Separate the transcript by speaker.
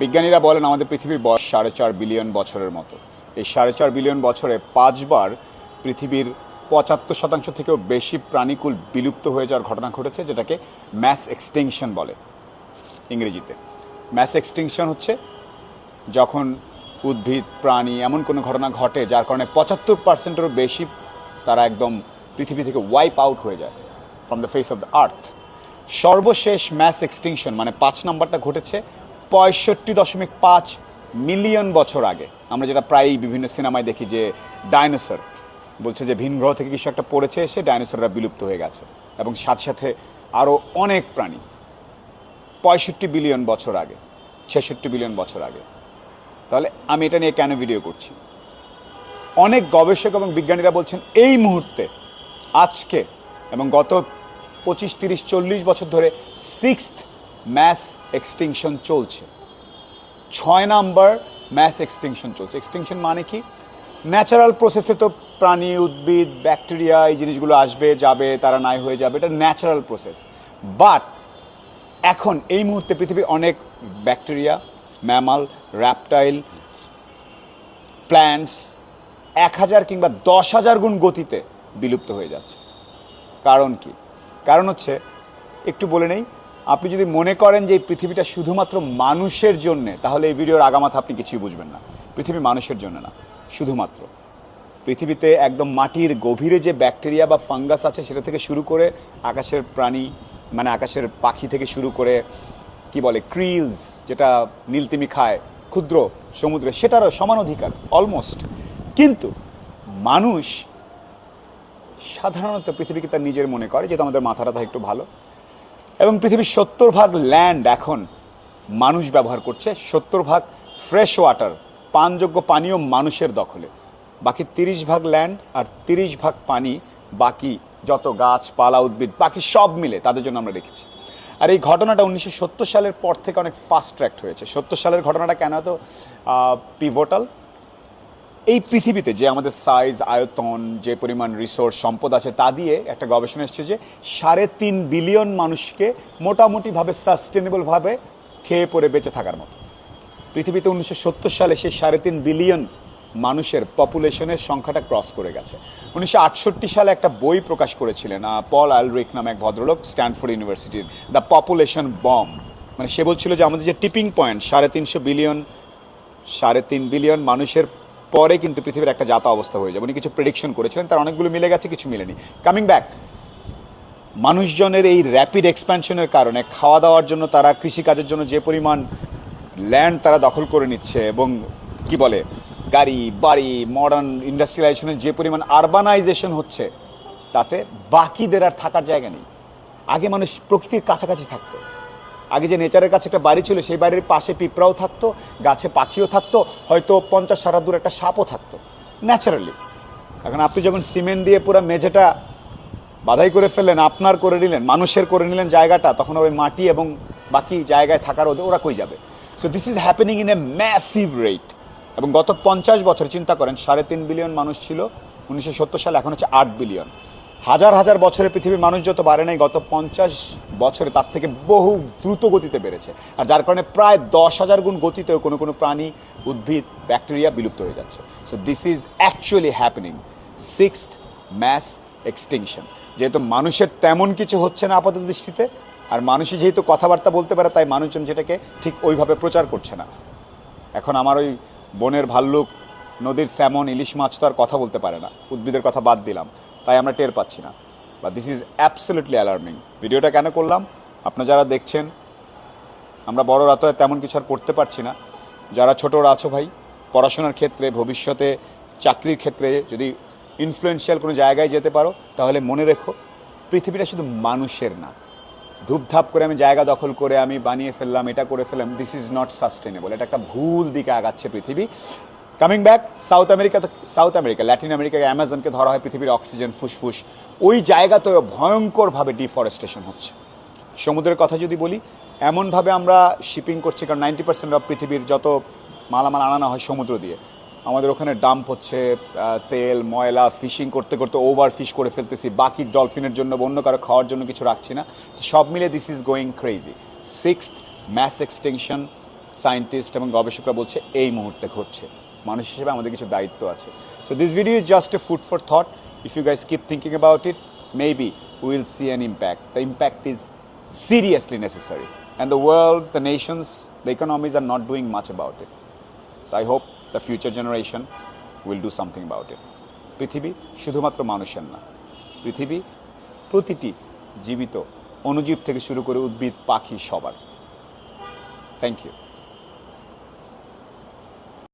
Speaker 1: বিজ্ঞানীরা বলেন আমাদের পৃথিবীর বয়স 4.5 বিলিয়ন বছরের মতো। এই 4.5 বিলিয়ন বছরে 5বার পৃথিবীর 75% থেকেও বেশি প্রাণীকুল বিলুপ্ত হয়ে যাওয়ার ঘটনা ঘটেছে, যেটাকে ম্যাস এক্সটিংশন বলে ইংরেজিতে। ম্যাস এক্সটিংশন হচ্ছে যখন উদ্ভিদ প্রাণী এমন কোনো ঘটনা ঘটে যার কারণে 75%-এরও বেশি তারা একদম পৃথিবী থেকে ওয়াইপ আউট হয়ে যায় from the face of the earth. সর্বশেষ ম্যাস এক্সটিংশন মানে 5 নম্বরটা ঘটেছে 65.5 মিলিয়ন বছর আগে। আমরা যেটা প্রায়ই বিভিন্ন সিনেমায় দেখি যে ডাইনোসর বলছে যে ভিন গ্রহ থেকে কিছু একটা পড়েছে, এসে ডাইনোসররা বিলুপ্ত হয়ে গেছে, এবং সাথে সাথে আরও অনেক প্রাণী 65 বিলিয়ন বছর আগে, 66 বিলিয়ন বছর আগে। তাহলে আমি এটা নিয়ে কেন ভিডিও করছি? অনেক গবেষক এবং বিজ্ঞানীরা বলছেন এই মুহূর্তে, আজকে এবং গত 25, 30, 40 বছর ধরে 6th ম্যাস এক্সটিংশন চলছে। 6 নাম্বার ম্যাস এক্সটিংশন চলছে। এক্সটিংশন মানে কি? ন্যাচারাল প্রসেসে তো প্রাণী, উদ্ভিদ, ব্যাকটেরিয়া এই জিনিসগুলো আসবে যাবে, তারা নাই হয়ে যাবে, এটা ন্যাচারাল প্রসেস। বাট এখন এই মুহূর্তে পৃথিবীর অনেক ব্যাকটেরিয়া, ম্যামাল, র্যাপটাইল, প্ল্যান্টস 1000 কিংবা 10,000 গুণ গতিতে বিলুপ্ত হয়ে যাচ্ছে। কারণ কি? কারণ হচ্ছে, একটু বলে নেই, আপনি যদি মনে করেন যে এই পৃথিবীটা শুধুমাত্র মানুষের জন্যে, তাহলে এই ভিডিওর আগামাথা আপনি কিছুই বুঝবেন না। পৃথিবী মানুষের জন্য না, শুধুমাত্র পৃথিবীতে একদম মাটির গভীরে যে ব্যাকটেরিয়া বা ফাঙ্গাস আছে সেটা থেকে শুরু করে আকাশের প্রাণী মানে আকাশের পাখি থেকে শুরু করে কি বলে ক্রিলস, যেটা নীলতিমি খায়, ক্ষুদ্র সমুদ্রে, সেটারও সমান অধিকার অলমোস্ট। কিন্তু মানুষ সাধারণত পৃথিবীকে তার নিজের মনে করে, যেহেতু আমাদের মাথাটা একটু ভালো, এবং পৃথিবীর 70% ল্যান্ড এখন মানুষ ব্যবহার করছে। 70% ফ্রেশ ওয়াটার, পানযোগ্য পানীয় মানুষের দখলে। বাকি 30% ল্যান্ড আর 30% পানি বাকি যত গাছপালা, উদ্ভিদ, বাকি সব মিলে তাদের জন্য আমরা রেখেছি। আর এই ঘটনাটা 1970 সালের পর থেকে অনেক ফাস্ট ট্র্যাক্ট হয়েছে। 70 সালের ঘটনাটা কেন এত পিভটাল? এই পৃথিবীতে যে আমাদের সাইজ, আয়তন, যে পরিমাণ রিসোর্স সম্পদ আছে, তা দিয়ে একটা গবেষণা এসছে যে 3.5 বিলিয়ন মানুষকে মোটামুটিভাবে সাস্টেনেবলভাবে খেয়ে পরে বেঁচে থাকার মতো। পৃথিবীতে 1970 সালে সেই 3.5 বিলিয়ন মানুষের পপুলেশনের সংখ্যাটা ক্রস করে গেছে। 1968 সালে একটা বই প্রকাশ করেছিলেন পল আলরিক নামে এক ভদ্রলোক, স্ট্যানফোর্ড ইউনিভার্সিটির, দ্য পপুলেশন বম্ব। মানে সে বলছিল যে আমাদের যে টিপিং পয়েন্ট 3.5 বিলিয়ন মানুষের পরে কিন্তু পৃথিবীর একটা জাতা অবস্থা হয়ে যাবে। উনি কিছু প্রেডিকশন করেছিলেন, তার অনেকগুলো মিলে গেছে, কিছু মিলেনি। কামিং ব্যাক, মানুষজনের এই র্যাপিড এক্সপ্যানশনের কারণে খাওয়া দাওয়ার জন্য, তারা কৃষিকাজের জন্য যে পরিমাণ ল্যান্ড তারা দখল করে নিচ্ছে, এবং কি বলে গাড়ি বাড়ি, মডার্ন ইন্ডাস্ট্রিয়ালাইজেশনের যে পরিমাণ আরবানাইজেশন হচ্ছে, তাতে বাকিদের আর থাকার জায়গা নেই। আগে মানুষ প্রকৃতির কাছাকাছি থাকতো। আগে যে নেচারের কাছে একটা বাড়ি ছিল, সেই বাড়ির পাশে পিঁপড়াও থাকতো, গাছে পাখিও থাকতো, হয়তো 50-60 দূর একটা সাপও থাকতো ন্যাচারালি। এখন আপনি যখন সিমেন্ট দিয়ে পুরো মেঝেটা বাধাই করে ফেললেন, আপনার করে নিলেন, মানুষের করে নিলেন জায়গাটা, তখন ওই মাটি এবং বাকি জায়গায় থাকার ওরা কই যাবে? So this is happening in a massive rate. এবং গত 50 বছর চিন্তা করেন, 3.5 বিলিয়ন মানুষ ছিল 1970 সালে, এখন হচ্ছে 8 বিলিয়ন। হাজার হাজার বছরে পৃথিবীর মানুষ যত বাড়ে নাই, গত 50 বছরে তার থেকে বহু দ্রুত গতিতে বেড়েছে। আর যার কারণে প্রায় 10,000 গুণ গতিতেও কোনো কোনো প্রাণী, উদ্ভিদ, ব্যাকটেরিয়া বিলুপ্ত হয়ে যাচ্ছে। So this is actually happening, 6th mass extinction. যেহেতু মানুষের তেমন কিছু হচ্ছে না আপাতত দৃষ্টিতে, আর মানুষই যেহেতু কথাবার্তা বলতে পারে, তাই মানুষজন যেটাকে ঠিক ওইভাবে প্রচার করছে না। এখন আমার ওই বনের ভাল্লুক, নদীর স্যামন, ইলিশ মাছ তো আর কথা বলতে পারে না, উদ্ভিদের কথা বাদ দিলাম, তাই আমরা টের পাচ্ছি না। বা দিস ইজ অ্যাবসলিউটলি অ্যালার্মিং। ভিডিওটা কেন করলাম? আপনারা যারা দেখছেন, আমরা বড়রা তো তেমন কিছু আর করতে পারছি না। যারা ছোটরা আছো ভাই, পড়াশোনার ক্ষেত্রে, ভবিষ্যতে চাকরির ক্ষেত্রে যদি ইনফ্লুয়েন্সিয়াল কোনো জায়গায় যেতে পারো, তাহলে মনে রেখো পৃথিবীটা শুধু মানুষের না। ধূপধাপ করে আমি জায়গা দখল করে আমি বানিয়ে ফেললাম, এটা করে ফেললাম, দিস ইজ নট সাস্টেনেবল। এটা একটা ভুল দিকে আগাচ্ছে পৃথিবী। Coming back, south America, Latin আমেরিকাকে, অ্যামাজনকে ধরা হয় পৃথিবীর অক্সিজেন ফুসফুস। ওই জায়গাতেও ভয়ঙ্করভাবে ডিফরেস্টেশন হচ্ছে। সমুদ্রের কথা যদি বলি, এমনভাবে আমরা শিপিং করছি, কারণ 90% অফ পৃথিবীর যত মালামাল আনানো হয় সমুদ্র দিয়ে, আমাদের ওখানে ডাম্প হচ্ছে তেল, ময়লা, ফিশিং করতে করতে ওভার ফিশ করে ফেলতেছি, বাকি ডলফিনের জন্য বা অন্য কারো খাওয়ার জন্য কিছু রাখছি না। সব মিলে this is going crazy. 6th mass extinction scientist এবং গবেষকরা বলছে এই মুহূর্তে ঘটছে। মানুষ হিসেবে আমাদের কিছু দায়িত্ব আছে। So this video is just a food for thought. If you guys keep thinking about it, maybe will see an impact. The impact is seriously necessary, and the world, the nations, the economies are not doing much about it. So I hope the future generation will do something about it. পৃথিবী শুধুমাত্র মানুষের না, পৃথিবী প্রতিটি জীবিত অণুজীব থেকে শুরু করে উদ্ভিদ, পাখি সবার। Thank you.